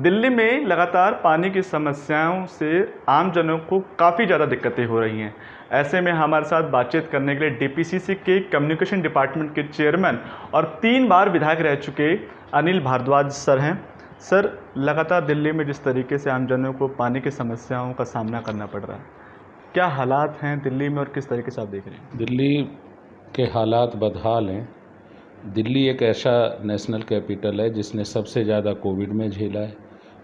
दिल्ली में लगातार पानी की समस्याओं से आम जनों को काफ़ी ज़्यादा दिक्कतें हो रही हैं। ऐसे में हमारे साथ बातचीत करने के लिए डीपीसीसी के कम्युनिकेशन डिपार्टमेंट के चेयरमैन और 3 बार विधायक रह चुके अनिल भारद्वाज सर हैं। सर, लगातार दिल्ली में जिस तरीके से आम जनों को पानी की समस्याओं का सामना करना पड़ रहा है, क्या हालात हैं दिल्ली में और किस तरीके से आप देख रहे हैं? दिल्ली के हालात बदहाल हैं। दिल्ली एक ऐसा नेशनल कैपिटल है जिसने सबसे ज़्यादा कोविड में झेला है,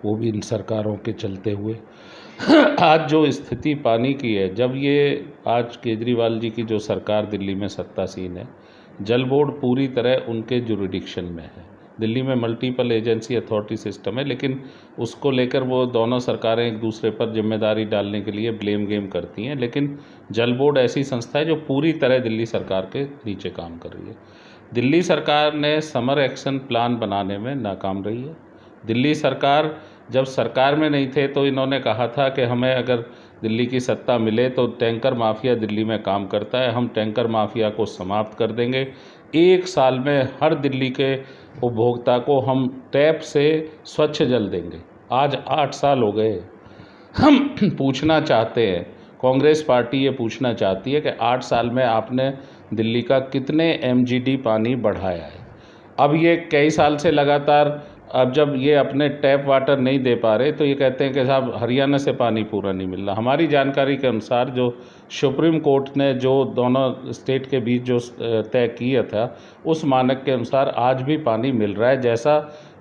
वो भी इन सरकारों के चलते हुए। आज जो स्थिति पानी की है, जब ये आज केजरीवाल जी की जो सरकार दिल्ली में सत्तासीन है, जल बोर्ड पूरी तरह उनके जुरिडिक्शन में है। दिल्ली में मल्टीपल एजेंसी अथॉरिटी सिस्टम है, लेकिन उसको लेकर वो दोनों सरकारें एक दूसरे पर जिम्मेदारी डालने के लिए ब्लेम गेम करती हैं। लेकिन जल बोर्ड ऐसी संस्था है जो पूरी तरह दिल्ली सरकार के नीचे काम कर रही है। दिल्ली सरकार ने समर एक्शन प्लान बनाने में नाकाम रही है। दिल्ली सरकार जब सरकार में नहीं थे तो इन्होंने कहा था कि हमें अगर दिल्ली की सत्ता मिले तो टैंकर माफिया दिल्ली में काम करता है, हम टैंकर माफिया को समाप्त कर देंगे। 1 साल में हर दिल्ली के उपभोक्ता को हम टैप से स्वच्छ जल देंगे। आज 8 साल हो गए। हम पूछना चाहते हैं, कांग्रेस पार्टी ये पूछना चाहती है कि 8 साल में आपने दिल्ली का कितने एमजीडी पानी बढ़ाया है। अब ये कई साल से लगातार, अब जब ये अपने टैप वाटर नहीं दे पा रहे तो ये कहते हैं कि साहब हरियाणा से पानी पूरा नहीं मिल रहा। हमारी जानकारी के अनुसार जो सुप्रीम कोर्ट ने जो दोनों स्टेट के बीच जो तय किया था, उस मानक के अनुसार आज भी पानी मिल रहा है, जैसा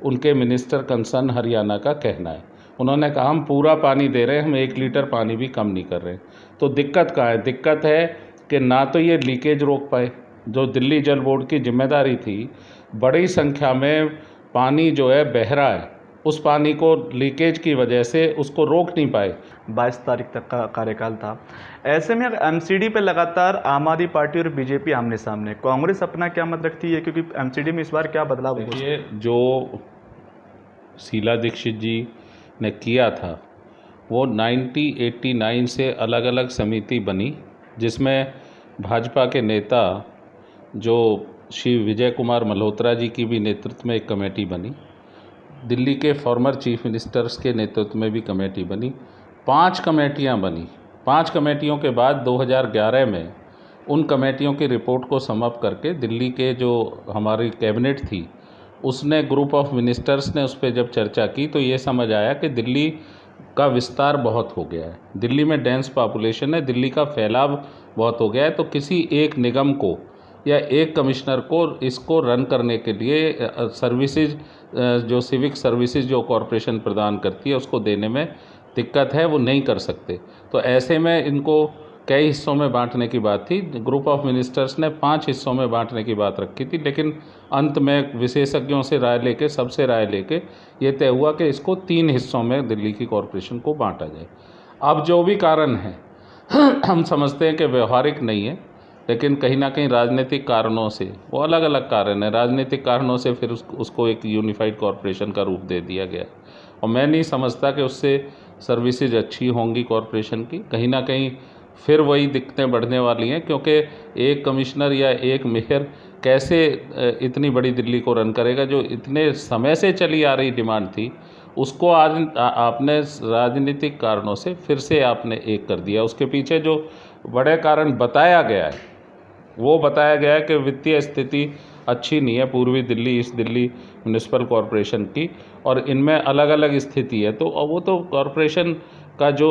उनके मिनिस्टर कंसर्न हरियाणा का कहना है। उन्होंने कहा हम पूरा पानी दे रहे हैं, हम 1 लीटर पानी भी कम नहीं कर रहे। तो दिक्कत कहाँ है? दिक्कत है कि ना तो ये लीकेज रोक पाए, जो दिल्ली जल बोर्ड की जिम्मेदारी थी। बड़ी संख्या में पानी जो है बह रहा है, उस पानी को लीकेज की वजह से उसको रोक नहीं पाए। 22 तारीख तक का कार्यकाल था। ऐसे में एमसीडी पे लगातार आम आदमी पार्टी और बीजेपी आमने सामने, कांग्रेस अपना क्या मत रखती है? क्योंकि एमसीडी में इस बार क्या बदलाव हुआ? ये जो शीला दीक्षित जी ने किया था, वो 1989 से अलग अलग समिति बनी, जिसमें भाजपा के नेता जो श्री विजय कुमार मल्होत्रा जी की भी नेतृत्व में एक कमेटी बनी। दिल्ली के फॉर्मर चीफ मिनिस्टर्स के नेतृत्व में भी कमेटी बनी। 5 कमेटियां बनी। 5 कमेटियों के बाद 2011 में उन कमेटियों की रिपोर्ट को समाप्त करके दिल्ली के जो हमारी कैबिनेट थी, उसने ग्रुप ऑफ मिनिस्टर्स ने उस पर जब चर्चा की तो ये समझ आया कि दिल्ली का विस्तार बहुत हो गया है, दिल्ली में डेंस पॉपुलेशन है, दिल्ली का फैलाव बहुत हो गया है। तो किसी एक निगम को या एक कमिश्नर को इसको रन करने के लिए सर्विसेज, जो सिविक सर्विसेज जो कॉरपोरेशन प्रदान करती है, उसको देने में दिक्कत है, वो नहीं कर सकते। तो ऐसे में इनको कई हिस्सों में बांटने की बात थी। ग्रुप ऑफ मिनिस्टर्स ने 5 हिस्सों में बांटने की बात रखी थी, लेकिन अंत में विशेषज्ञों से राय लेके, सबसे राय लेके ये तय हुआ कि इसको 3 हिस्सों में दिल्ली की कॉरपोरेशन को बांटा जाए। अब जो भी कारण है हम समझते हैं कि व्यवहारिक नहीं है, लेकिन कहीं ना कहीं राजनीतिक कारणों से, वो अलग अलग कारण है, राजनीतिक कारणों से फिर उसको एक यूनिफाइड कॉरपोरेशन का रूप दे दिया गया। और मैं नहीं समझता कि उससे सर्विसेज अच्छी होंगी कॉरपोरेशन की। कहीं ना कहीं फिर वही दिक्कतें बढ़ने वाली हैं, क्योंकि एक कमिश्नर या एक मेयर कैसे इतनी बड़ी दिल्ली को रन करेगा। जो इतने समय से चली आ रही डिमांड थी, उसको आज आपने राजनीतिक कारणों से फिर से आपने एक कर दिया। उसके पीछे जो बड़े कारण बताया गया है, वो बताया गया है कि वित्तीय स्थिति अच्छी नहीं है पूर्वी दिल्ली, इस दिल्ली म्यूनिसिपल कॉरपोरेशन की, और इनमें अलग अलग स्थिति है। तो वो तो कॉरपोरेशन का जो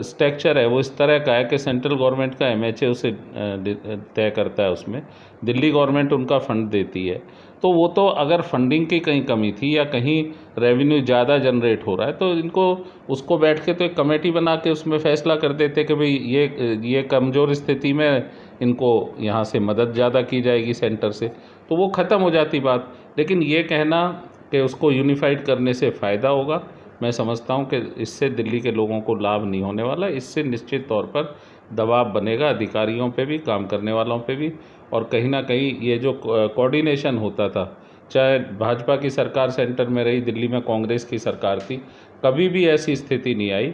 स्ट्रक्चर है वो इस तरह का है कि सेंट्रल गवर्नमेंट का एमएचए उसे तय करता है, उसमें दिल्ली गवर्नमेंट उनका फंड देती है। तो वो तो अगर फंडिंग की कहीं कमी थी या कहीं रेवेन्यू ज़्यादा जनरेट हो रहा है तो इनको उसको बैठ के तो एक कमेटी बना के उसमें फैसला कर देते कि भाई ये कमज़ोर स्थिति में इनको यहाँ से मदद ज़्यादा की जाएगी सेंटर से, तो वो ख़त्म हो जाती बात। लेकिन ये कहना कि उसको यूनिफाइड करने से फ़ायदा होगा, मैं समझता हूँ कि इससे दिल्ली के लोगों को लाभ नहीं होने वाला। इससे निश्चित तौर पर दबाव बनेगा अधिकारियों पे भी, काम करने वालों पे भी। और कहीं ना कहीं ये जो कोऑर्डिनेशन होता था, चाहे भाजपा की सरकार सेंटर में रही, दिल्ली में कांग्रेस की सरकार थी, कभी भी ऐसी स्थिति नहीं आई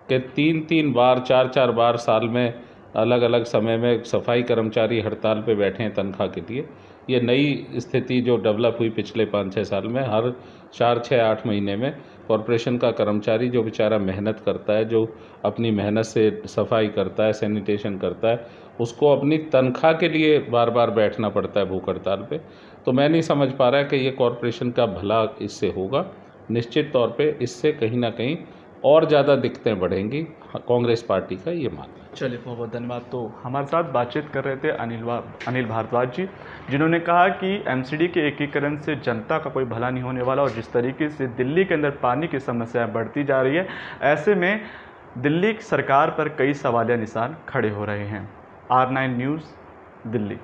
कि 3-3 बार 4-4 बार साल में अलग अलग समय में सफाई कर्मचारी हड़ताल पे बैठे हैं तनख्वाह के लिए। ये नई स्थिति जो डेवलप हुई पिछले 5-6 साल में, हर 4-6-8 महीने में कॉरपोरेशन का कर्मचारी जो बेचारा मेहनत करता है, जो अपनी मेहनत से सफाई करता है, सैनिटेशन करता है, उसको अपनी तनख्वाह के लिए बार बार बैठना पड़ता है भूख हड़ताल पे। तो मैं नहीं समझ पा रहा कि ये कॉरपोरेशन का भला इससे होगा। निश्चित तौर पे इससे कहीं ना कहीं और ज़्यादा दिक्कतें बढ़ेंगी, कांग्रेस पार्टी का ये मानना है। चलिए, बहुत बहुत धन्यवाद। तो हमारे साथ बातचीत कर रहे थे अनिल भारद्वाज जी, जिन्होंने कहा कि एमसीडी के एकीकरण से जनता का कोई भला नहीं होने वाला, और जिस तरीके से दिल्ली के अंदर पानी की समस्याएं बढ़ती जा रही है, ऐसे में दिल्ली सरकार पर कई सवालिया निशान खड़े हो रहे हैं। R9 news, Delhi.